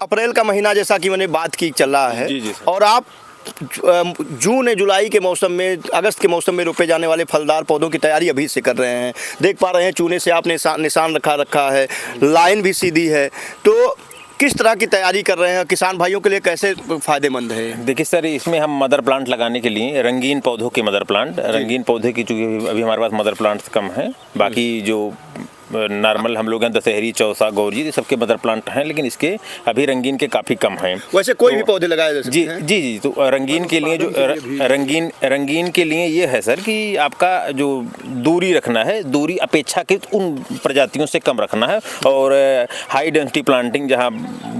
अप्रैल का महीना जैसा कि मैंने बात की चल रहा है, जी और आप जून जुलाई के मौसम में, अगस्त के मौसम में रोपे जाने वाले फलदार पौधों की तैयारी अभी से कर रहे हैं। देख पा रहे हैं चूने से आपने निशान रखा है, लाइन भी सीधी है। तो किस तरह की तैयारी कर रहे हैं, किसान भाइयों के लिए कैसे फ़ायदेमंद है? देखिए सर, इसमें हम मदर प्लांट लगाने के लिए रंगीन पौधों के मदर प्लांट, रंगीन पौधे की चूँकि अभी हमारे पास मदर प्लांट्स कम हैं, बाकी जो नॉर्मल हम लोग हैं दशहरी, चौसा, गौरी, ये सबके मदर प्लांट हैं, लेकिन इसके अभी रंगीन के काफ़ी कम हैं। वैसे कोई भी पौधे लगाए जा सकते हैं? जी। तो रंगीन के लिए जो रंगीन के लिए ये है सर कि आपका जो दूरी रखना है, दूरी अपेक्षाकृत उन प्रजातियों से कम रखना है, और हाई डेंसिटी प्लांटिंग जहाँ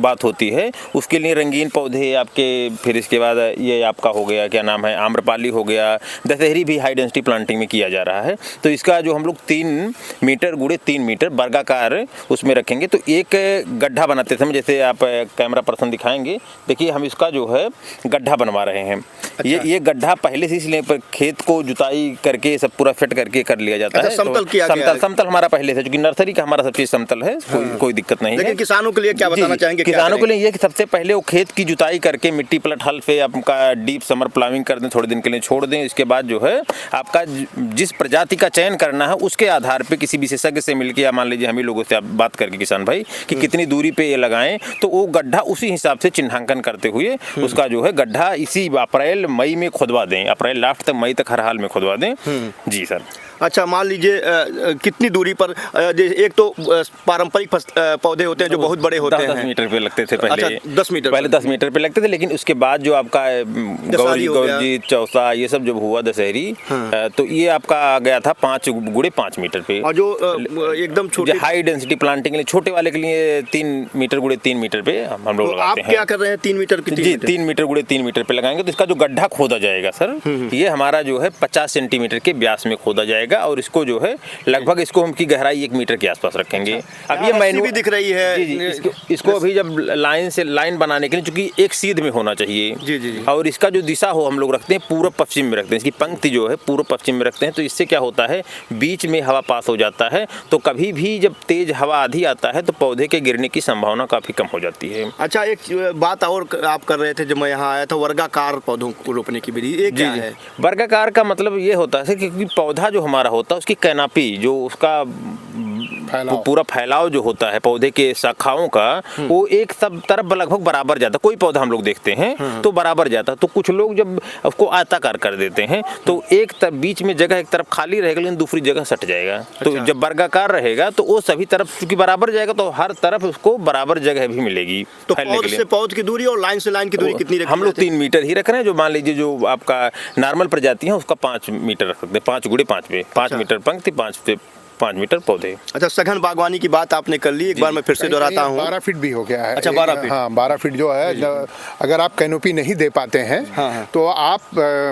बात होती है उसके लिए रंगीन पौधे आपके, फिर इसके बाद ये आपका हो गया, क्या नाम है, आम्रपाली हो गया, दशहरी भी हाई डेंसिटी प्लांटिंग में किया जा रहा है। तो इसका जो हम लोग 3 मीटर गुड़े 3 मीटर वर्गाकार उसमें रखेंगे। तो एक गड्ढा बनाते समय, जैसे आप कैमरा पर्सन दिखाएंगे, देखिए हम इसका जो है गड्ढा बनवा रहे हैं। अच्छा। ये गड्ढा पहले से इसलिए खेत को जुताई करके सब पूरा फिट करके कर लिया जाता है। समतल किया गया है। समतल हमारा पहले से, क्योंकि नर्सरी का हमारा सब चीज समतल है, कोई दिक्कत नहीं है। लेकिन किसानों के लिए क्या बताना चाहेंगे? किसानों के लिए ये कि सबसे पहले वो खेत की जुताई करके मिट्टी पलट हल पे आपका डीप समर प्लाविंग कर दें, थोड़े दिन के लिए छोड़ दें। इसके बाद जो है आपका जिस प्रजाति का चयन करना है उसके आधार पे किसी विशेषज्ञ से मिलकर, या मान लीजिए हम ही लोगों से आप बात करके किसान भाई कि कितनी दूरी पे ये लगाएं, तो वो गड्ढा उसी हिसाब से चिन्हांकन करते हुए उसका जो है गड्ढा इसी अप्रैल मई में खुदवा दें, अप्रैल लास्ट तक मई तक हर हाल में खुदवा दें। जी सर। अच्छा, मान लीजिए कितनी दूरी पर, एक तो पारंपरिक पौधे होते हैं जो बहुत बड़े होते हैं, 10 मीटर पे लगते थे पहले। अच्छा, 10 मीटर पहले 10 मीटर पे लगते थे, लेकिन उसके बाद जो आपका गौरी, चौसा, ये सब जब हुआ दशहरी, तो ये आपका आ गया था 5 गुड़े 5 मीटर पे। और जो एकदम छोटे हाई डेंसिटी प्लांटिंग के लिए, छोटे वाले के लिए 3 मीटर गुड़े 3 मीटर पे हम लोग लगाते हैं। आप क्या कर रहे हैं? 3 मीटर की? जी, 3 मीटर गुड़े 3 मीटर पे लगाएंगे। तो इसका जो गड्ढा खोदा जाएगा सर, ये हमारा जो है 50 सेंटीमीटर के व्यास में खोदा जाएगा, और इसको जो है लगभग इसको हम की गहराई 1 मीटर के आसपास रखेंगे। अब ये मैन्युअल भी दिख रही है। जी, इसको अभी जब लाइन बनाने के लिए, चूंकि एक सीध में होना चाहिए, जी, और इसका जो दिशा हो हम लोग रखते हैं पूर्व पश्चिम में रखते हैं, इसकी पंक्ति जो है पूर्व पश्चिम में रखते हैं। तो इससे क्या होता है, बीच में हवा पास हो जाता है, तो कभी भी जब तेज हवा आधी आता है तो पौधे के गिरने की संभावना काफी कम हो जाती है। अच्छा, एक बात और आप कर रहे थे जब मैं यहाँ आया था, वर्गाकार पौधों को रोपने की विधि, ये क्या है? वर्गाकार का मतलब ये होता है कि पौधा जो हमारा होता है उसकी कैनापी, जो उसका पूरा फैलाव जो होता है पौधे के शाखाओं का, वो एक सब तरफ लगभग बराबर जाता है। कोई पौधा हम लोग देखते हैं तो बराबर जाता है, तो कुछ लोग जब उसको आयताकार कर देते हैं तो एक बीच में जगह एक तरफ खाली रहेगा, लेकिन दूसरी जगह सट जाएगा। अच्छा। तो जब वर्गाकार रहेगा तो वो सभी तरफ चूंकि बराबर जाएगा, तो हर तरफ उसको बराबर जगह भी मिलेगी। तो पौध से पौध की दूरी और लाइन से लाइन की दूरी कितनी? हम लोग 3 मीटर ही रख रहे हैं। जो मान लीजिए जो आपका नॉर्मल प्रजाति है उसका 5 मीटर रख सकते हैं, 5 गुड़े 5 पे, 5 मीटर पंक्ति, 5 मीटर पौधे। अच्छा, सघन बागवानी की बात आपने कर ली, एक बार मैं फिर से दोहराता हूँ। 12 फीट भी हो गया है। अच्छा, 12 फीट। हाँ, 12 फीट जो है, अगर आप कैनोपी नहीं दे पाते हैं, तो आप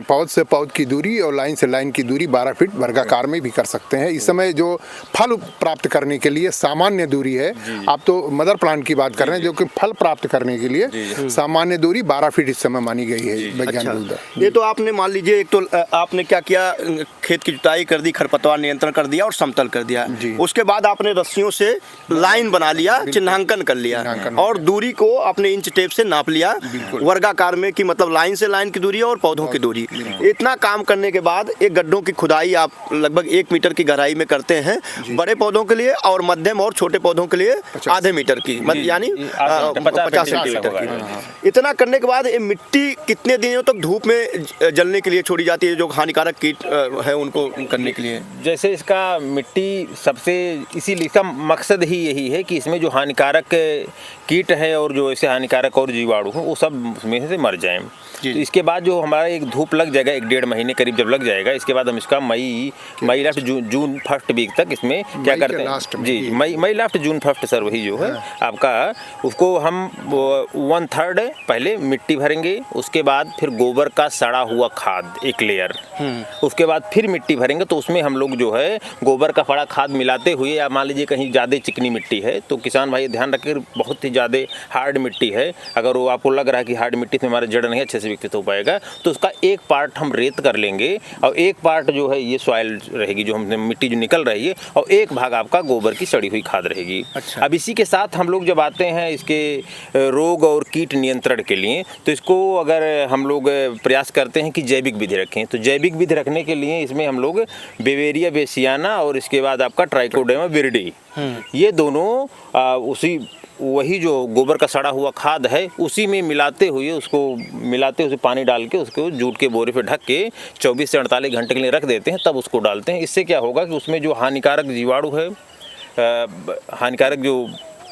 पौध से पौध की दूरी और लाइन से लाइन की दूरी 12 फीट वर्गाकार में भी कर सकते हैं। इस समय जो फल प्राप्त करने के लिए सामान्य दूरी है, आप तो मदर प्लांट की बात कर रहे हैं, जो कि फल प्राप्त करने के लिए सामान्य दूरी 12 फीट इस समय मानी गई है वैज्ञानिक। ये तो आपने मान लीजिए, एक तो आपने क्या किया, खेत की जुताई कर दी, खरपतवार नियंत्रण कर दिया और समतल कर दिया। उसके बाद आपने रस्सियों से लाइन बना लिया, चिन्हांकन कर लिया, और दूरी को अपने इंच टेप से नाप लिया वर्गाकार में, कि मतलब लाइन से लाइन की दूरी और पौधों की दूरी। इतना काम करने के बाद एक गड्ढों की खुदाई आप लगभग 1 मीटर की गहराई में करते हैं बड़े पौधों के लिए, और मध्यम और छोटे पौधों के लिए आधे मीटर की, यानी 50 सेंटीमीटर की। इतना करने के बाद ये मिट्टी कितने दिनों तक धूप में जलने के लिए छोड़ी जाती है, जो हानिकारक कीट है उनको करने के लिए? जैसे इसका मिट्टी सबसे, इसीलिए इसका मकसद ही यही है कि इसमें जो हानिकारक कीट है और जो ऐसे हानिकारक और जीवाणु हो वो सब उसमें से मर जाएं। तो इसके बाद जो हमारा एक धूप लग जाएगा, 1-1.5 महीने करीब जब लग जाएगा, इसके बाद हम इसका मई लास्ट जून फर्स्ट वीक तक इसमें क्या करते हैं जी, मई लास्ट जून फर्स्ट सर, वही जो है आपका, उसको हम 1/3 पहले मिट्टी भरेंगे, उसके बाद फिर गोबर का सड़ा हुआ खाद 1 लेयर, उसके बाद फिर मिट्टी भरेंगे। तो उसमें हम लोग जो है गोबर का खड़ा खाद मिलाते हुए, या मान लीजिए कहीं ज़्यादा चिकनी मिट्टी है तो किसान भाई ध्यान रखें, बहुत ही ज़्यादा हार्ड मिट्टी है, अगर वो आपको लग रहा है कि हार्ड मिट्टी से हमारा जड़ नहीं अच्छे से विकसित हो पाएगा, तो उसका एक पार्ट हम रेत कर लेंगे और एक पार्ट जो है ये सॉइल रहेगी, जो हमने मिट्टी जो निकल रही है, और एक भाग आपका गोबर की सड़ी हुई खाद रहेगी। अच्छा। अब इसी के साथ हम लोग जब आते हैं इसके रोग और कीट नियंत्रण के लिए, तो इसको अगर हम लोग प्रयास करते हैं कि जैविक विधि रखें, तो जैविक विधि रखने के लिए इसमें हम लोग बेवेरिया बेसियाना और इसके बाद आपका ट्राइकोडर्मा विरिडी, ये दोनों उसी वही जो गोबर का सड़ा हुआ खाद है उसी में मिलाते हुए उसे पानी डाल के उसको जूट के बोरे पे ढक के 24 से 48 घंटे के लिए रख देते हैं, तब उसको डालते हैं। इससे क्या होगा कि उसमें जो हानिकारक जीवाणु है, हानिकारक जो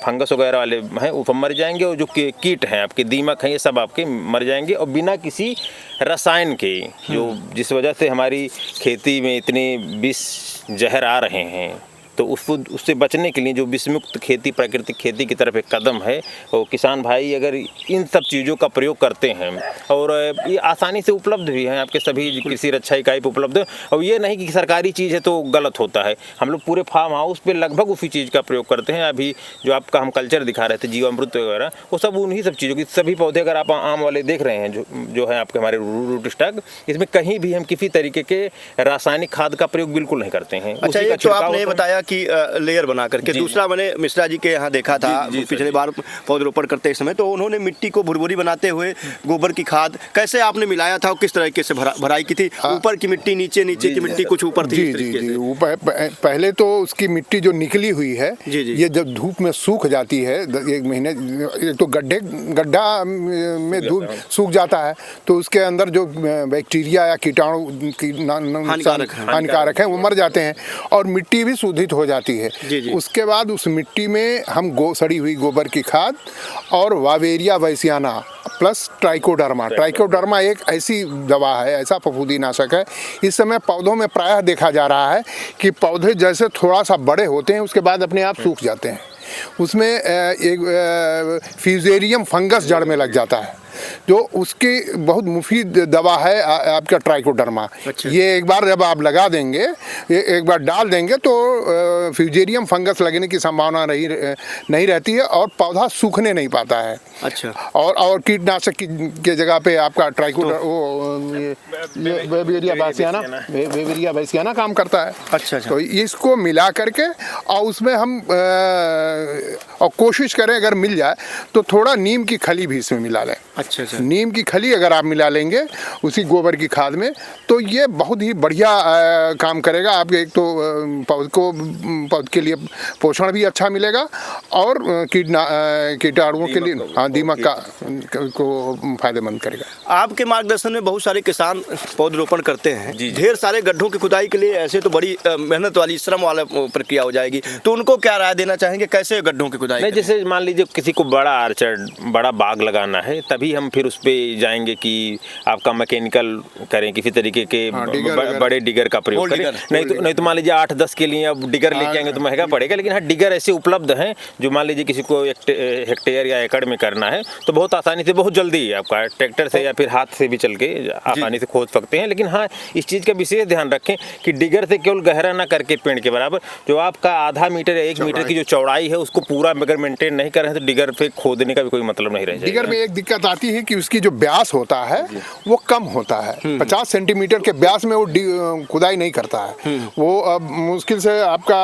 फंगस वगैरह वाले हैं वो मर जाएंगे, और जो कीट हैं आपके, दीमक हैं, ये सब आपके मर जाएंगे, और बिना किसी रसायन के, जो जिस वजह से हमारी खेती में इतने विष जहर आ रहे हैं, तो उससे बचने के लिए जो विषमुक्त खेती, प्राकृतिक खेती की तरफ एक कदम है, और किसान भाई अगर इन सब चीज़ों का प्रयोग करते हैं, और ये आसानी से उपलब्ध भी हैं आपके सभी कृषि रक्षा इकाई पर उपलब्ध है, और ये नहीं कि सरकारी चीज़ है तो गलत होता है, हम लोग पूरे फार्म हाउस पे लगभग उसी चीज़ का प्रयोग करते हैं। अभी जो आपका हम कल्चर दिखा रहे थे जीवामृत वगैरह, वो सब उन्हीं सब चीज़ों की, सभी पौधे अगर आप आम वाले देख रहे हैं जो है आपके हमारे रूट स्टॉक, इसमें कहीं भी हम किसी तरीके के रासायनिक खाद का प्रयोग बिल्कुल नहीं करते हैं। अच्छा, ये तो आपने बताया कि लेयर बना करके, दूसरा मैंने मिश्रा जी के यहाँ देखा था पिछले बार पौधरोपण करते समय, तो उन्होंने मिट्टी को भुरभुरी बनाते हुए गोबर की खाद कैसे आपने मिलाया था और किस तरीके से भराई की थी? ऊपर की मिट्टी नीचे, नीचे की मिट्टी कुछ ऊपर थी? जी, पहले तो उसकी मिट्टी जो निकली हुई है, ये जब धूप में सूख जाती है, 1 महीने, तो गड्ढा में धूप सूख जाता है, तो उसके अंदर जो बैक्टीरिया या कीटाणु हानिकारक है वो मर जाते हैं, और मिट्टी भी शोधित हो जाती है। जी। उसके बाद उस मिट्टी में हम सड़ी हुई गोबर की खाद और वावेरिया वैसियाना प्लस ट्राइकोडर्मा एक ऐसी दवा है, ऐसा फफूंदीनाशक है, इस समय पौधों में प्रायः देखा जा रहा है कि पौधे जैसे थोड़ा सा बड़े होते हैं उसके बाद अपने आप सूख जाते हैं, उसमें एक फ्यूजेरियम फंगस जड़ में लग जाता है, जो उसकी बहुत मुफीद दवा है आपका ट्राइकोडर्मा। अच्छा। ये एक बार जब आप लगा देंगे, एक बार डाल देंगे, तो फ्यूजेरियम फंगस लगने की संभावना नहीं रहती है, और पौधा सूखने नहीं पाता है। अच्छा। और कीटनाशक की जगह पे आपका वेवेरिया वैसियाना काम करता है। अच्छा। तो इसको मिला करके, और उसमें हम और कोशिश करें अगर मिल जाए तो थोड़ा नीम की खली भी इसमें मिला लें। अच्छा। नीम की खली अगर आप मिला लेंगे उसी गोबर की खाद में, तो ये बहुत ही बढ़िया काम करेगा आपके। एक तो पौध के लिए पोषण भी अच्छा मिलेगा, और कीटाणुओं के लिए दीमक को फायदेमंद करेगा। आपके मार्गदर्शन में बहुत सारे किसान पौधरोपण करते हैं, ढेर सारे गड्ढों की खुदाई के लिए ऐसे तो बड़ी मेहनत वाली, श्रम वाला प्रक्रिया हो जाएगी, तो उनको क्या राय देना चाहेंगे, कैसे गड्ढों की खुदाई? नहीं, जैसे मान लीजिए किसी को बड़ा आर्चर्ड, बड़ा बाग लगाना है, तभी हम फिर उस पर जाएंगे कि आपका मैकेनिकल करें, किसी तरीके के बड़े डिगर का प्रयोग करें। नहीं तो मान लीजिए 8-10 के लिए अब डिगर लेके आएंगे तो महंगा पड़ेगा, लेकिन हाँ डिगर ऐसे उपलब्ध हैं जो मान लीजिए किसी को हेक्टेयर या एकड़ में करना है तो बहुत आसानी से, बहुत जल्दी आपका ट्रैक्टर से या फिर हाथ से भी चल के आसानी से खोद सकते हैं। लेकिन हाँ, इस चीज़ का विशेष ध्यान रखें कि डिगर से केवल गहरा ना करके पेड़ के बराबर, जो आपका आधा मीटर या 1 मीटर की जो चौड़ाई है उसको पूरा अगर मेंटेन नहीं कर रहे हैं तो डिगर पे खोदने का भी कोई मतलब नहीं रहेगा। डिगर में एक दिक्कत आती है कि उसकी जो व्यास होता है वो कम होता है, 50 सेंटीमीटर के व्यास में वो खुदाई नहीं करता है, वो अब मुश्किल से आपका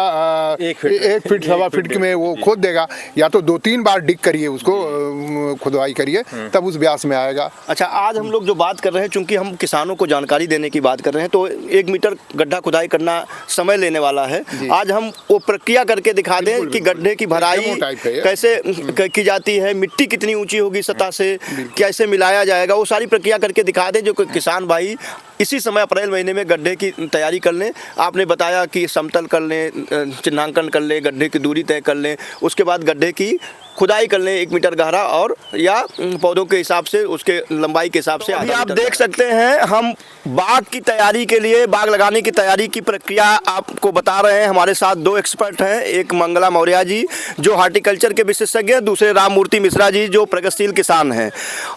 1 फीट 1.25 फीट में वो खोद देगा, या तो 2-3 बार डिग करिए, उसको खुदाई करिए, तब उस व्यास में आएगा। अच्छा, आज हम लोग जो बात कर रहे हैं, चूंकि हम किसानों को जानकारी देने की बात कर रहे हैं, तो 1 मीटर गड्ढा खुदाई करना समय लेने वाला है। आज हम वो प्रक्रिया करके दिखा दें कि गड्ढे की भराई कैसे की जाती है, मिट्टी कितनी ऊंची होगी सतह से, कैसे मिलाया जाएगा, वो सारी प्रक्रिया करके दिखा दें, जो किसान भाई इसी समय अप्रैल महीने में गड्ढे की तैयारी कर लें। आपने बताया कि समतल कर लें, चिन्हांकन कर लें, गड्ढे की दूरी तय कर लें, उसके बाद गड्ढे की खुदाई कर लें 1 मीटर गहरा, और या पौधों के हिसाब से उसके लंबाई के हिसाब से। अभी आप देख सकते हैं हम बाग की तैयारी के लिए, बाग लगाने की तैयारी की प्रक्रिया आपको बता रहे हैं। हमारे साथ 2 एक्सपर्ट हैं, एक मंगला मौर्य जी जो हार्टिकल्चर के विशेषज्ञ हैं, दूसरे राम मूर्ति मिश्रा जी जो प्रगतिशील किसान हैं।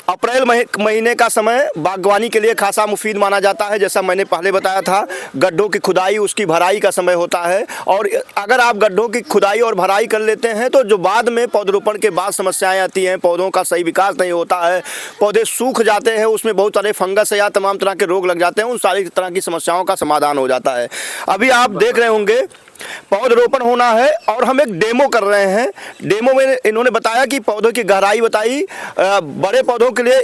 अप्रैल महीने का समय बागवानी के लिए खासा मुफीद माना जाता है। जैसा मैंने पहले बताया था, गड्ढों की खुदाई, उसकी भराई का समय होता है, और अगर आप गड्ढों की खुदाई और भराई कर लेते हैं तो जो बाद में पौधरोपण के बाद समस्याएं आती हैं, पौधों का सही विकास नहीं होता है, पौधे सूख जाते हैं, उसमें बहुत सारे फंगस या तमाम तरह के रोग लग जाते हैं, उन सारी तरह की समस्याओं का समाधान हो जाता है। अभी आप देख रहे होंगे पौधरोपण होना है और हम एक डेमो कर रहे हैं। डेमो में इन्होंने बताया कि पौधों की गहराई बताई, बड़े पौधों के लिए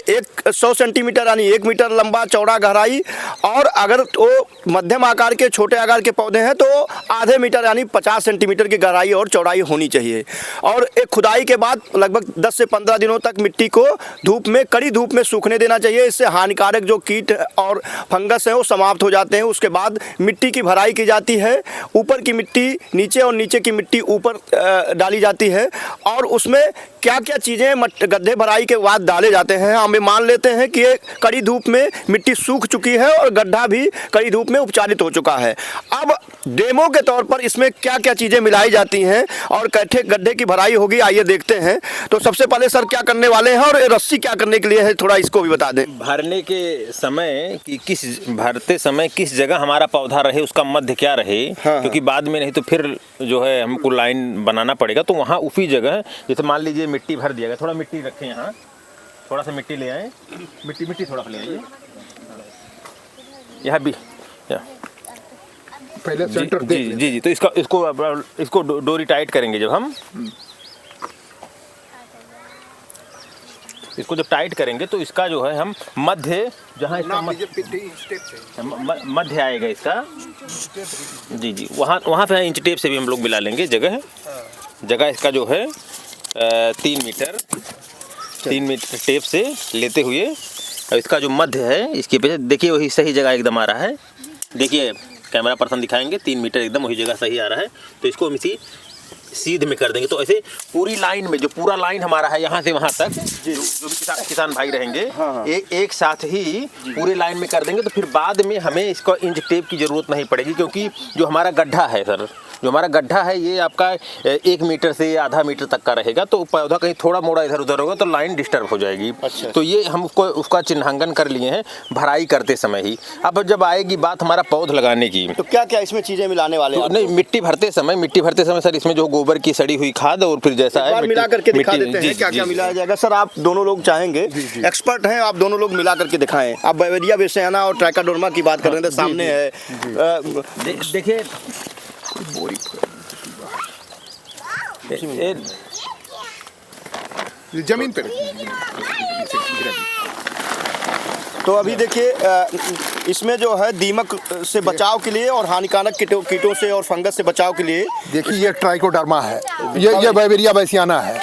100 सेंटीमीटर यानी 1 मीटर लंबा चौड़ा गहराई, और अगर वो मध्यम आकार के छोटे आकार के पौधे हैं तो आधे मीटर यानी 50 सेंटीमीटर की गहराई और चौड़ाई होनी चाहिए। और एक खुदाई के बाद लगभग 10 से 15 दिनों तक मिट्टी को धूप में, कड़ी धूप में सूखने देना चाहिए। इससे हानिकारक जो कीट और फंगस हैं वो समाप्त हो जाते हैं। उसके बाद मिट्टी की भराई की जाती है, ऊपर की मिट्टी नीचे और नीचे की मिट्टी ऊपर डाली जाती है, और उसमें क्या क्या चीज़ें गड्ढे भराई के बाद डाले जाते हैं। हम मान लेते हैं कि ये कड़ी धूप में मिट्टी सूख चुकी है और गड्ढा भी कड़ी धूप में उपचारित हो चुका है। अब डेमो के तौर पर इसमें क्या क्या चीज़ें मिलाई जाती हैं और कैसे गड्ढे की भराई होगी, आइए देखते हैं। तो सबसे पहले सर क्या करने वाले हैं और रस्सी क्या करने के लिए है, थोड़ा इसको भी बता दें। भरने के समय कि भरते समय किस जगह हमारा पौधा रहे, उसका मध्य क्या रहे, क्योंकि बाद में नहीं तो फिर जो है हमको लाइन बनाना पड़ेगा। तो वहाँ उसी जगह, जैसे मान लीजिए मिट्टी भर दिया गया, थोड़ा मिट्टी रखें यहाँ, थोड़ा सा मिट्टी ले आए, मिट्टी थोड़ा ले आइए, यहाँ भी पहले सेंटर जी जी जी। तो इसको डोरी टाइट करेंगे जब हम इसको जब टाइट करेंगे तो इसका जो है हम मध्य, जहाँ इसका मध्य आएगा इसका, जी जी, वहाँ पे इंच टेप से भी हम लोग मिला लेंगे जगह इसका जो है 3 मीटर टेप से लेते हुए, और इसका जो मध्य है इसके पीछे देखिए वही सही जगह एकदम आ रहा है। देखिए कैमरा पर्सन दिखाएंगे 3 मीटर एकदम वही जगह सही आ रहा है। तो इसको हम इसी सीध में कर देंगे। तो ऐसे पूरी लाइन में, जो पूरा लाइन हमारा है यहाँ से वहाँ तक, जो भी किसान भाई रहेंगे, एक साथ ही पूरे लाइन में कर देंगे। तो फिर बाद में हमें इसको इंच टेप की ज़रूरत नहीं पड़ेगी, क्योंकि जो हमारा गड्ढा है सर, जो हमारा गड्ढा है ये आपका 1 मीटर से आधा मीटर तक का रहेगा। तो पौधा कहीं थोड़ा मोड़ा इधर उधर होगा तो लाइन डिस्टर्ब हो जाएगी। अच्छा। तो ये हम उसका चिन्हांकन कर लिए हैं भराई करते समय ही। अब जब आएगी बात हमारा पौध लगाने की, तो क्या क्या इसमें चीज़ें मिलाने वाले हैं? नहीं, मिट्टी भरते समय सर इसमें जो गोबर की सड़ी हुई खाद और फिर जैसा है मिला करके दिखा देते हैं क्या क्या मिलाया जाएगा। सर आप दोनों लोग चाहेंगे, एक्सपर्ट हैं, आप दोनों लोग मिला करके दिखाएं। आप बैवेरिया बेसियाना और ट्राइकोडर्मा की बात कर रहे थे, सामने है, देखिए जमीन पे। तो अभी देखिए इसमें जो है दीमक से बचाव के लिए और हानिकारक कीटों से और फंगस से बचाव के लिए, देखिए ये ट्राइकोडर्मा है, ये बैवेरिया बेसियाना है।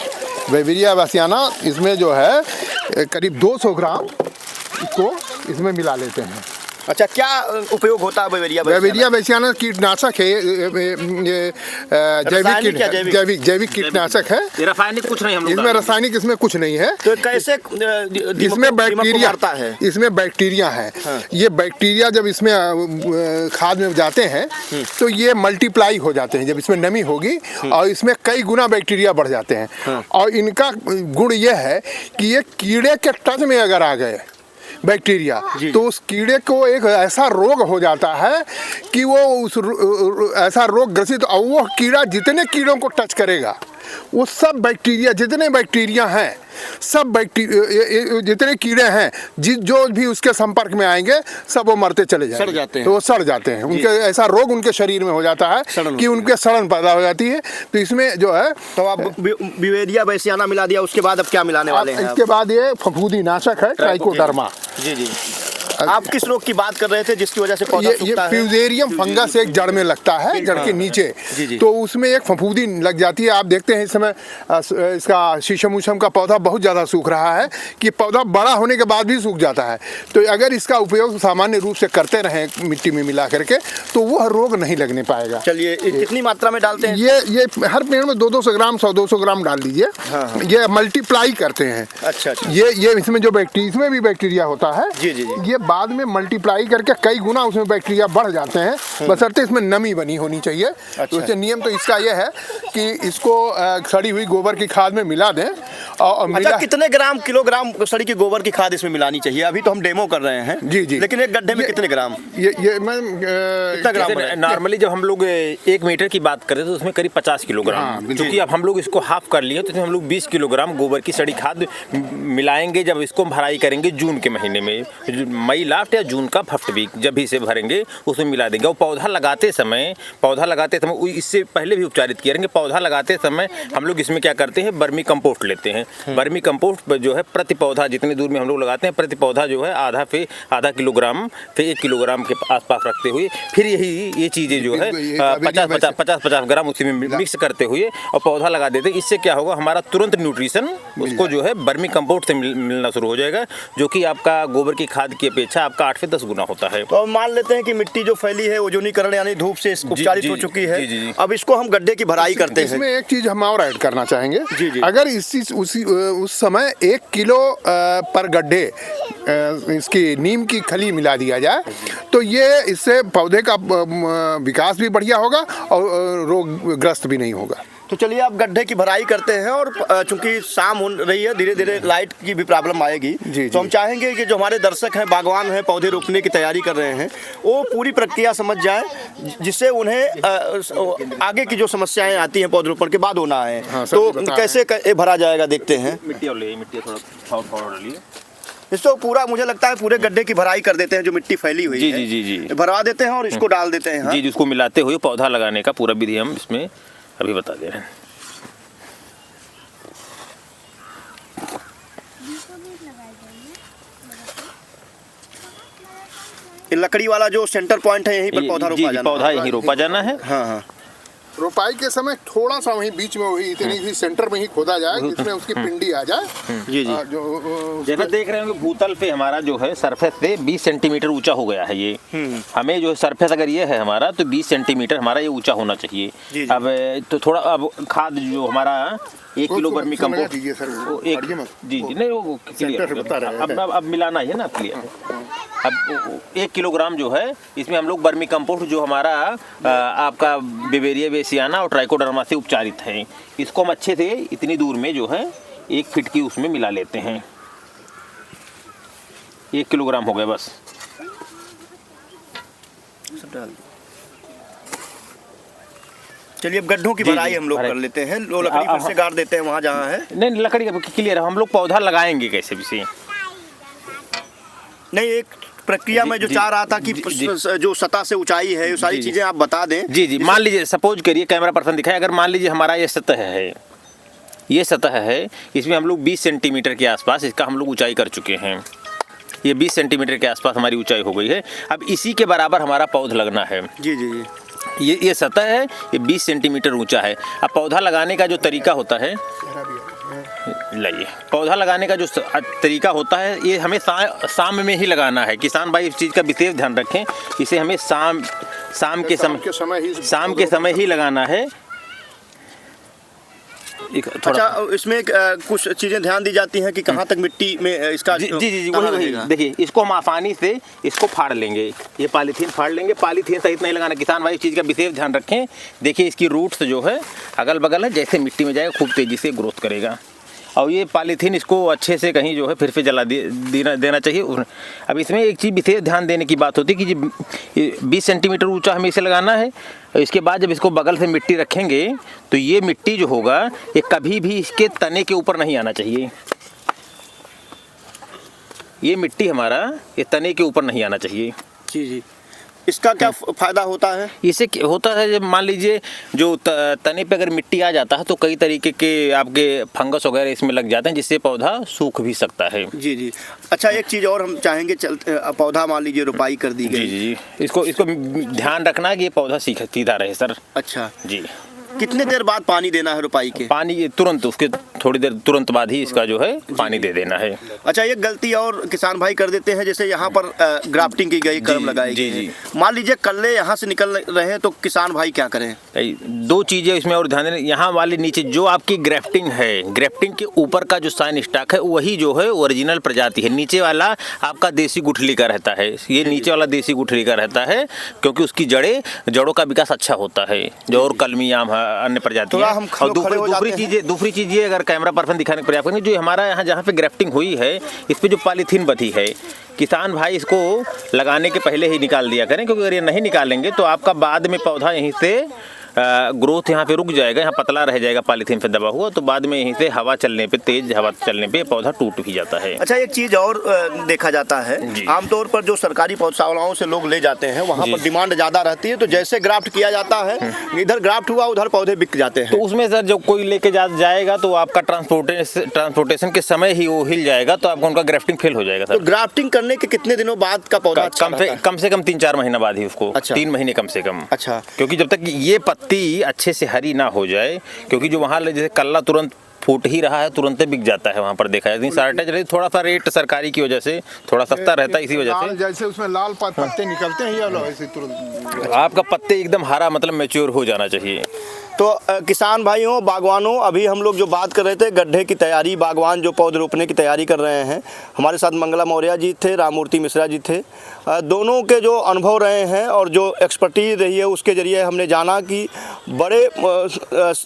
बैवेरिया बेसियाना इसमें जो है करीब 200 ग्राम इसको इसमें मिला लेते हैं। अच्छा, क्या उपयोग होता है बैवेरिया बेसियाना? कीटनाशक है, जैविक कीटनाशक है। रासायनिक कुछ नहीं, इसमें रासायनिक इसमें कुछ नहीं है। तो कैसे इसमें बैक्टीरिया है, इसमें बैक्टीरिया है। ये बैक्टीरिया जब इसमें खाद में जाते हैं तो ये मल्टीप्लाई हो जाते हैं। जब इसमें नमी होगी और इसमें कई गुना बैक्टीरिया बढ़ जाते हैं, और इनका गुण ये है कि ये कीड़े के टच में अगर आ गए बैक्टीरिया, तो उस कीड़े को एक ऐसा रोग हो जाता है कि वो ऐसा रोग ग्रसित, और वो कीड़ा जितने कीड़ों को टच करेगा वो सब बैक्टीरिया, जितने बैक्टीरिया हैं, सब बैक्टीरिया, जितने कीड़े हैं, जो भी उसके संपर्क में आएंगे सब वो मरते चले जाएंगे, सड़ जाते हैं। तो वो सड़ जाते हैं। उनके ऐसा रोग उनके शरीर में हो जाता है कि उनके सड़न पैदा हो जाती है। तो इसमें जो है, तो आप बैवेरिया बेसियाना मिला दिया, उसके बाद अब क्या मिलाने वाले हैं? इसके बाद ये फफूंदी नाशक है ट्राइकोडर्मा। जी जी। आप किस रोग की बात कर रहे थे जिसकी वजह से पौधा ये सूखता है? फ्यूजेरियम फंगस एक जड़ में लगता है, जड़ के नीचे। जी। तो उसमें एक फफूंदी लग जाती है। आप देखते हैं इस समय इसका शीशम उशम का पौधा बहुत ज़्यादा सूख रहा है कि पौधा बड़ा होने के बाद भी सूख जाता है। तो अगर इसका उपयोग सामान्य रूप से करते रहें मिट्टी में मिला करके, तो वो रोग नहीं लगने पाएगा। चलिए, कितनी मात्रा में डालते हैं? ये हर पेड़ में 200 ग्राम 100-200 ग्राम डाल दीजिए। ये मल्टीप्लाई करते हैं। अच्छा। ये इसमें जो बैक्टीरिया, इसमें भी बैक्टीरिया होता है। जी। ये बाद में मल्टीप्लाई करके कई गुना उसमें बैक्टीरिया बढ़ जाते हैं, बशर्ते इसमें नमी बनी होनी चाहिए। तो इससे नियम तो इसका ये है कि इसको सड़ी हुई गोबर की खाद में मिला दें। और अच्छा, कितने किलोग्राम सड़ी की गोबर की खाद इसमें मिलानी चाहिए? अभी तो हम डेमो कर रहे हैं। जी। लेकिन एक गड्ढे में कितने ग्राम? ये मैं कितना ग्राम? नॉर्मली जब हम लोग 1 मीटर की बात करें तो उसमें करीब 50 किलोग्राम, क्योंकि अब हम लोग इसको हाफ कर लिए, तो इसमें हम लोग 20 किलोग्राम गोबर की सड़ी खाद मिलाएंगे। जब इसको भराई करेंगे जून के महीने में, मई लास्ट या जून का फर्स्ट वीक, जब भी इसे भरेंगे उसमें मिला देंगे। और पौधा लगाते समय इससे पहले भी उपचारित किए। पौधा लगाते समय हम लोग इसमें क्या करते हैं, बर्मी कंपोस्ट लेते हैं। बर्मी कंपोस्ट जो है प्रति पौधा जितनी दूर में हम लोग लगाते हैं, प्रति पौधा जो है आधा किलोग्राम से 1 किलोग्राम के आसपास रखते हुए, फिर ये चीज़ें जो है 50 ग्राम उसी में मिक्स करते हुए और पौधा लगा देते हैं। इससे क्या होगा, हमारा तुरंत न्यूट्रिशन उसको जो है बर्मी कंपोस्ट से मिलना शुरू हो जाएगा, जो कि आपका गोबर की खाद की अपेक्षा आपका 8 से 10 गुना होता है। तो मान लेते हैं कि मिट्टी जो फैली है ओजोनीकरण यानी धूप से उपचारित हो चुकी है। अब इसको हम गड्ढे की भराई करते हैं। इसमें एक चीज हम और ऐड करना चाहेंगे। जी। अगर उस समय 1 किलो पर गड्ढे इसकी नीम की खली मिला दिया जाए, तो ये इससे पौधे का विकास भी बढ़िया होगा और रोगग्रस्त भी नहीं होगा। तो चलिए, आप गड्ढे की भराई करते हैं और चूंकि शाम हो रही है, धीरे धीरे लाइट की भी प्रॉब्लम आएगी। तो हम चाहेंगे कि जो हमारे दर्शक हैं, बागवान हैं, पौधे रोपने की तैयारी कर रहे हैं, वो पूरी प्रक्रिया समझ जाएं, जिससे उन्हें आगे की जो समस्याएं आती हैं पौधरोपण के बाद होना है। तो कैसे भरा जाएगा देखते हैं। मिट्टी थोड़ा लिए इसको पूरा, मुझे लगता है पूरे गड्ढे की भराई कर देते हैं जो मिट्टी फैली हुई है। जी भरवा देते हैं और इसको डाल देते हैं। जी, जिसको मिलाते हुए पौधा लगाने का पूरा विधि हम इसमें अभी बता दे रहे हैं। लकड़ी वाला जो सेंटर पॉइंट है, यहीं पर पौधा रोपा जाना है। पौधा यहीं रोपा जाना है। हाँ। रोपाई के समय थोड़ा सा वहीं बीच में वही इतनी ही सेंटर में ही खोदा जाए जिसमें उसकी पिंडी आ जाए। जी। जो जैसे देख रहे हैं कि भूतल पे हमारा जो है सरफेस से 20 सेंटीमीटर ऊंचा हो गया है। ये हमें जो सरफेस अगर ये है हमारा, तो 20 सेंटीमीटर हमारा ये ऊंचा होना चाहिए। अब तो थोड़ा अब खाद जो हमारा 1 किलो बर्मी कंपोस्ट जी नहीं वो क्लियर, अब मिलाना है ना क्लियर। अब 1 किलोग्राम जो है इसमें हम लोग बर्मी कंपोस्ट जो हमारा आपका बिवेरिया बेसियाना और ट्राइकोडर्मा से उपचारित है, इसको हम अच्छे से इतनी दूर में जो है 1 फीट की उसमें मिला लेते हैं। 1 किलोग्राम हो गया बस। चलिए, अब गड्ढों की भराई हम लोग कर लेते हैं। लो लकड़ी फिर से गाड़ देते हैं वहाँ जहाँ है। नहीं, लकड़ी का क्लियर है। हम लोग पौधा लगाएंगे कैसे भी से नहीं, एक प्रक्रिया में जो चाह रहा था कि जो सतह से ऊंचाई है, ये सारी चीजें आप बता दें। जी। मान लीजिए, सपोज करिए, कैमरा पर्सन दिखाए, अगर मान लीजिए हमारा ये सतह है, इसमें हम लोग 20 सेंटीमीटर के आसपास इसका हम लोग ऊंचाई कर चुके हैं। ये 20 सेंटीमीटर के आसपास हमारी ऊंचाई हो गई है। अब इसी के बराबर हमारा पौधा लगना है। जी। ये सतह है, ये 20 सेंटीमीटर ऊंचा है। अब पौधा लगाने का जो तरीका होता है, लाइए, पौधा लगाने का जो तरीका होता है, ये हमें शाम में ही लगाना है। किसान भाई इस चीज़ का विशेष ध्यान रखें, इसे हमें शाम के समय ही लगाना है। अच्छा, इसमें कुछ चीजें ध्यान दी जाती हैं कि कहाँ तक मिट्टी में इसका जी वही देखिए, इसको हम आसानी से इसको फाड़ लेंगे। ये पॉलीथीन फाड़ लेंगे, पॉलीथीन सहित नहीं लगाना। किसान भाई इस चीज़ का विशेष ध्यान रखें। देखिए, इसकी रूट्स जो है अगल बगल है, जैसे मिट्टी में जाएगा खूब तेज़ी से ग्रोथ करेगा। और ये पॉलीथीन इसको अच्छे से कहीं जो है फिर से जला देना चाहिए। अब इसमें एक चीज़ विशेष ध्यान देने की बात होती है कि 20 सेंटीमीटर ऊंचा हमें इसे लगाना है। इसके बाद जब इसको बगल से मिट्टी रखेंगे, तो ये मिट्टी जो होगा ये कभी भी इसके तने के ऊपर नहीं आना चाहिए। ये मिट्टी हमारा ये तने के ऊपर नहीं आना चाहिए। जी। इसका क्या फायदा होता है? इससे होता है जब मान लीजिए जो तने पे अगर मिट्टी आ जाता है तो कई तरीके के आपके फंगस वगैरह इसमें लग जाते हैं, जिससे पौधा सूख भी सकता है। जी जी। अच्छा, एक चीज़ और हम चाहेंगे, पौधा मान लीजिए रोपाई कर दी गई। जी जी, इसको ध्यान रखना है कि ये पौधा सीधा रहे सर। अच्छा जी। कितने देर बाद पानी देना है रोपाई के? पानी तुरंत, उसके थोड़ी देर तुरंत बाद ही इसका जो है पानी दे देना है। अच्छा, एक गलती और किसान भाई कर देते हैं, जैसे यहाँ पर ग्राफ्टिंग की गई, कर्म लगाई गई, मान लीजिए कल्ले यहाँ से निकल रहे हैं तो किसान भाई क्या करें? दो चीज़ें इसमें और ध्यान देना, यहाँ वाले नीचे जो आपकी ग्राफ्टिंग है, ग्राफ्टिंग के ऊपर का जो साइन स्टॉक है वही जो है ओरिजिनल प्रजाति है। नीचे वाला आपका देसी गुठली का रहता है, ये नीचे वाला देसी गुठली का रहता है, क्योंकि उसकी जड़ों का विकास अच्छा होता है, जो और कलमी आम है अन्य प्रजातियां। और दूसरी चीज ये, अगर कैमरा पर्सन दिखाने का प्रयास करेंगे, जो हमारा यहाँ जहाँ पे ग्राफ्टिंग हुई है इस पे जो पॉलीथीन बधी है, किसान भाई इसको लगाने के पहले ही निकाल दिया करें, क्योंकि अगर ये नहीं निकालेंगे तो आपका बाद में पौधा यहीं से ग्रोथ यहाँ पे रुक जाएगा, यहाँ पतला रह जाएगा पॉलीथीन पे दबा हुआ, तो बाद में यहीं से हवा चलने पे, तेज हवा चलने पे पौधा टूट भी जाता है। अच्छा, एक चीज़ और देखा जाता है, आमतौर पर जो सरकारी पौधशालाओं से लोग ले जाते हैं वहाँ पर डिमांड ज़्यादा रहती है, तो जैसे ग्राफ्ट किया जाता है, इधर ग्राफ्ट हुआ उधर पौधे बिक जाते हैं। तो उसमें सर जो कोई लेके जाएगा तो आपका ट्रांसपोर्टेशन के समय ही वो हिल जाएगा, तो आपको उनका ग्राफ्टिंग फेल हो जाएगा सर। तो ग्राफ्टिंग करने के कितने दिनों बाद का पौधा कम से कम 3-4 महीना बाद ही उसको। अच्छा। 3 महीने कम से कम। अच्छा। क्योंकि जब तक ये पत्ती अच्छे से हरी ना हो जाए, क्योंकि जो वहाँ जैसे कल्ला तुरंत फूट ही रहा है, तुरंत बिक जाता है वहाँ पर, देखा है शार्टेज, थोड़ा सा रेट सरकारी की वजह से थोड़ा सस्ता रहता है, इसी वजह से जैसे उसमें लाल पत्ते निकलते हैं, या ऐसे तुरंत आपका पत्ते एकदम हरा, मतलब मैच्योर हो जाना चाहिए। तो किसान भाइयों, बागवानों, अभी हम लोग जो बात कर रहे थे गड्ढे की तैयारी, बागवान जो पौध रोपने की तैयारी कर रहे हैं, हमारे साथ मंगला मौर्य जी थे, राममूर्ति मिश्रा जी थे। दोनों के जो अनुभव रहे हैं और जो एक्सपर्टीज रही है उसके ज़रिए हमने जाना कि बड़े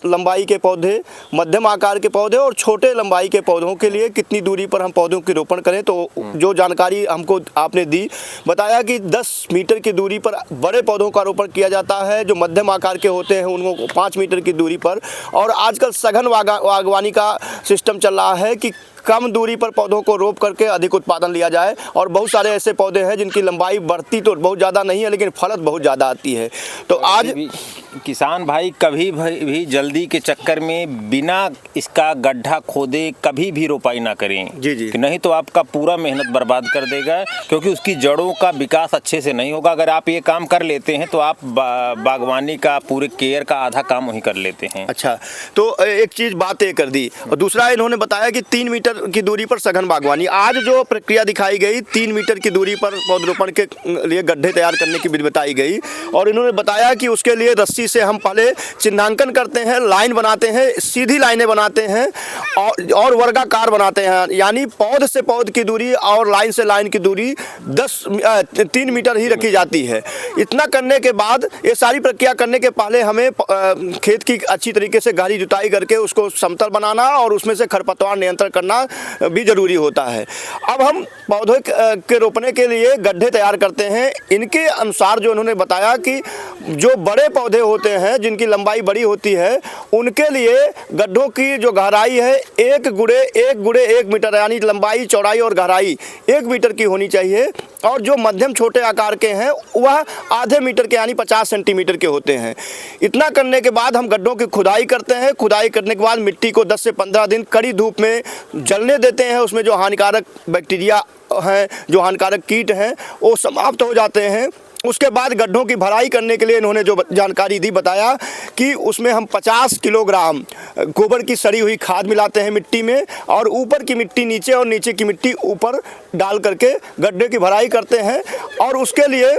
लंबाई के पौधे, मध्यम आकार के पौधे और छोटे लंबाई के पौधों के लिए कितनी दूरी पर हम पौधों की रोपण करें। तो जो जानकारी हमको आपने दी, बताया कि 10 मीटर की दूरी पर बड़े पौधों का रोपण किया जाता है, जो मध्यम आकार के होते हैं उनको 5 मीटर की दूरी पर। और आजकल सघन बागवानी का सिस्टम चल रहा है कि कम दूरी पर पौधों को रोप करके अधिक उत्पादन लिया जाए, और बहुत सारे ऐसे पौधे हैं जिनकी लंबाई बढ़ती तो बहुत ज़्यादा नहीं है, लेकिन फलत बहुत ज़्यादा आती है। तो आज किसान भाई कभी भी जल्दी के चक्कर में बिना इसका गड्ढा खोदे कभी भी रोपाई ना करें। जी जी। नहीं तो आपका पूरा मेहनत बर्बाद कर देगा, क्योंकि उसकी जड़ों का विकास अच्छे से नहीं होगा। अगर आप ये काम कर लेते हैं तो आप बागवानी का पूरे केयर का आधा काम वहीं कर लेते हैं। अच्छा, तो एक चीज़ बात ये कर दी, और दूसरा इन्होंने बताया कि 3 मीटर की दूरी पर सघन बागवानी। आज जो प्रक्रिया दिखाई गई, 3 मीटर की दूरी पर पौधरोपण के लिए गड्ढे तैयार करने की विधि बताई गई, और इन्होंने बताया कि उसके लिए रस्सी से हम पहले चिन्हांकन करते हैं, लाइन बनाते हैं, सीधी लाइनें बनाते हैं और वर्गाकार बनाते हैं, यानी पौध से पौध की दूरी और लाइन से लाइन की दूरी 3 मीटर ही रखी जाती है। इतना करने के बाद, ये सारी प्रक्रिया करने के पहले हमें खेत की अच्छी तरीके से गहरी जुताई करके उसको समतल बनाना और उसमें से खरपतवार नियंत्रण करना भी जरूरी होता है। अब हम पौधे के रोपने के लिए गड्ढे तैयार करते हैं। इनके अनुसार जो उन्होंने बताया कि जो बड़े पौधे होते हैं जिनकी लंबाई बड़ी होती है, उनके लिए गड्ढों की जो गहराई है 1 गुणे 1 मीटर, यानी लंबाई, चौड़ाई और गहराई 1 मीटर की होनी चाहिए। और जो मध्यम छोटे आकार के हैं वह आधे मीटर के, यानी 50 सेंटीमीटर के होते हैं। इतना करने के बाद हम गड्ढों की खुदाई करते हैं। खुदाई करने के बाद मिट्टी को 10 से 15 दिन कड़ी धूप में जलने देते हैं। उसमें जो हानिकारक बैक्टीरिया हैं, जो हानिकारक कीट हैं, वो समाप्त हो जाते हैं। उसके बाद गड्ढों की भराई करने के लिए इन्होंने जो जानकारी दी, बताया कि उसमें हम 50 किलोग्राम गोबर की सड़ी हुई खाद मिलाते हैं मिट्टी में, और ऊपर की मिट्टी नीचे और नीचे की मिट्टी ऊपर डाल करके गड्ढे की भराई करते हैं। और उसके लिए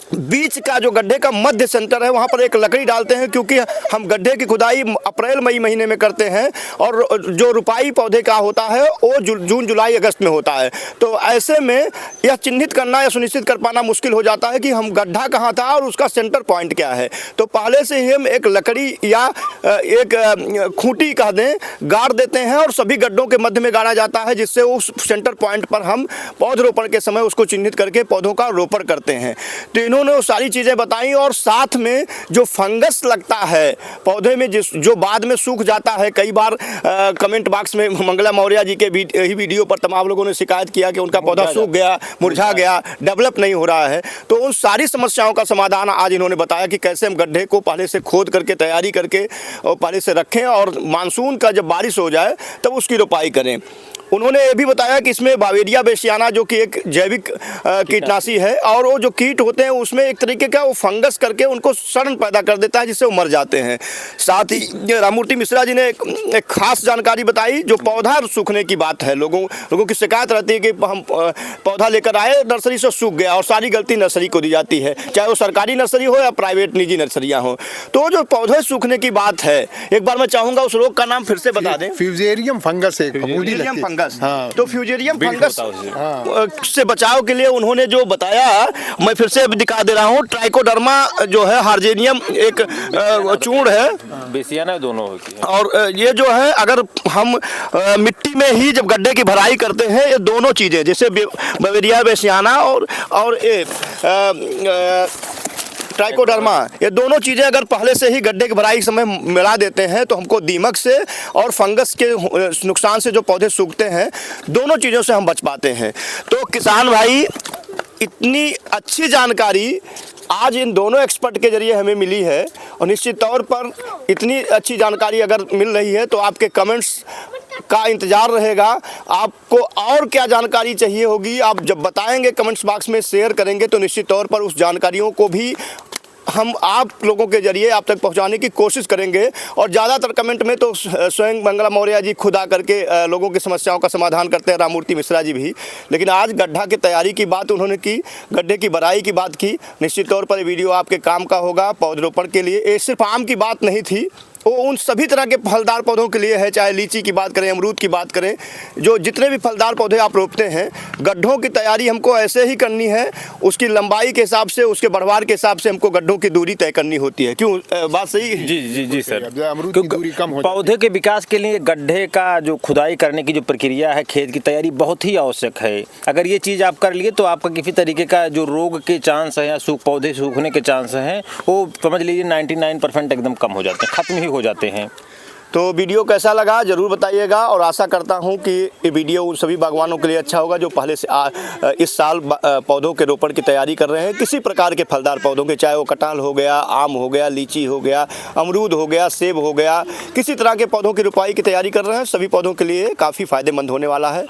बीच का जो गड्ढे का मध्य सेंटर है वहाँ पर एक लकड़ी डालते हैं, क्योंकि हम गड्ढे की खुदाई अप्रैल मई महीने में करते हैं और जो रुपाई पौधे का होता है वो जून जुलाई अगस्त में होता है। तो ऐसे में यह चिन्हित करना या सुनिश्चित कर पाना मुश्किल हो जाता है कि हम गड्ढा कहाँ था और उसका सेंटर पॉइंट क्या है। तो पहले से ही हम एक लकड़ी या एक खूंटी कह दें गाड़ देते हैं, और सभी गड्ढों के मध्य में गाड़ा जाता है, जिससे उस सेंटर पॉइंट पर हम पौधरोपण के समय उसको चिन्हित करके पौधों का रोपण करते हैं। तो इन्होंने वो सारी चीज़ें बताई और साथ में जो फंगस लगता है पौधे में जो बाद में सूख जाता है। कई बार कमेंट बॉक्स में मंगला मौर्य जी के ही वीडियो पर तमाम लोगों ने शिकायत किया कि उनका पौधा सूख गया, मुरझा गया, डेवलप नहीं हो रहा है। तो उन सारी समस्याओं का समाधान आज इन्होंने बताया कि कैसे हम गड्ढे को पहले से खोद करके तैयारी करके और पहले से रखें और मानसून का जब बारिश हो जाए तब उसकी रोपाई करें। उन्होंने ये भी बताया कि इसमें बावेरिया बेसियाना जो कि एक जैविक कीटनाशी है और वो जो कीट होते हैं उसमें एक तरीके का वो फंगस करके उनको सड़न पैदा कर देता है जिससे वो मर जाते हैं। साथ ही राममूर्ति मिश्रा जी ने एक खास जानकारी बताई जो पौधा सूखने की बात है। लोगों की शिकायत रहती है कि हम पौधा लेकर आए नर्सरी से सूख गया और सारी गलती नर्सरी को दी जाती है, चाहे वो सरकारी नर्सरी हो या प्राइवेट निजी नर्सरियाँ हो। तो जो पौधे सूखने की बात है, एक बार मैं चाहूँगा उस रोग का नाम फिर से बता दें। फ्यूजेरियम फंगस है, हाँ। तो फ्यूजेरियम फंगस से बचाव के लिए उन्होंने जो बताया मैं फिर से दिखा दे रहा हूँ। ट्राइकोडर्मा जो है हार्जेनियम एक चूर्ण है, बेसियाना दोनों और ये जो है अगर हम मिट्टी में ही जब गड्ढे की भराई करते हैं ये दोनों चीज़ें जैसे बावेरिया बेसियाना और ये ट्राइकोडर्मा, ये दोनों चीज़ें अगर पहले से ही गड्ढे की भराई समय मिला देते हैं तो हमको दीमक से और फंगस के नुकसान से जो पौधे सूखते हैं दोनों चीज़ों से हम बच पाते हैं। तो किसान भाई इतनी अच्छी जानकारी आज इन दोनों एक्सपर्ट के जरिए हमें मिली है और निश्चित तौर पर इतनी अच्छी जानकारी अगर मिल रही है तो आपके कमेंट्स का इंतज़ार रहेगा। आपको और क्या जानकारी चाहिए होगी आप जब बताएंगे कमेंट्स बॉक्स में शेयर करेंगे तो निश्चित तौर पर उस जानकारियों को भी हम आप लोगों के जरिए आप तक पहुंचाने की कोशिश करेंगे। और ज़्यादातर कमेंट में तो स्वयं मंगला मौर्य जी खुद आकर के लोगों की समस्याओं का समाधान करते हैं, राममूर्ति मिश्रा जी भी। लेकिन आज गड्ढा की तैयारी की बात उन्होंने की, गड्ढे की भराई की बात की। निश्चित तौर पर ये वीडियो आपके काम का होगा पौधरोपण के लिए। ये सिर्फ आम की बात नहीं थी, वो उन सभी तरह के फलदार पौधों के लिए है, चाहे लीची की बात करें, अमरूद की बात करें, जो जितने भी फलदार पौधे आप रोपते हैं गड्ढों की तैयारी हमको ऐसे ही करनी है। उसकी लंबाई के हिसाब से, उसके बढ़वार के हिसाब से हमको गड्ढों की दूरी तय करनी होती है। क्यों बात सही है? जी सर। अमरूद की दूरी कम हो पौधे के विकास के लिए गड्ढे का जो खुदाई करने की जो प्रक्रिया है, खेत की तैयारी बहुत ही आवश्यक है। अगर ये चीज़ आप कर लिए तो आपका किसी तरीके का जो रोग के चांस है या पौधे सूखने के चांस हैं वो समझ लीजिए 99% एकदम कम हो जाते हैं, खत्म ही हो जाते हैं। तो वीडियो कैसा लगा ज़रूर बताइएगा और आशा करता हूं कि ये वीडियो उन सभी बागवानों के लिए अच्छा होगा जो पहले से इस साल पौधों के रोपण की तैयारी कर रहे हैं, किसी प्रकार के फलदार पौधों के, चाहे वो कटहल हो गया, आम हो गया, लीची हो गया, अमरूद हो गया, सेब हो गया, किसी तरह के पौधों की रोपाई की तैयारी कर रहे हैं। सभी पौधों के लिए काफ़ी फ़ायदेमंद होने वाला है।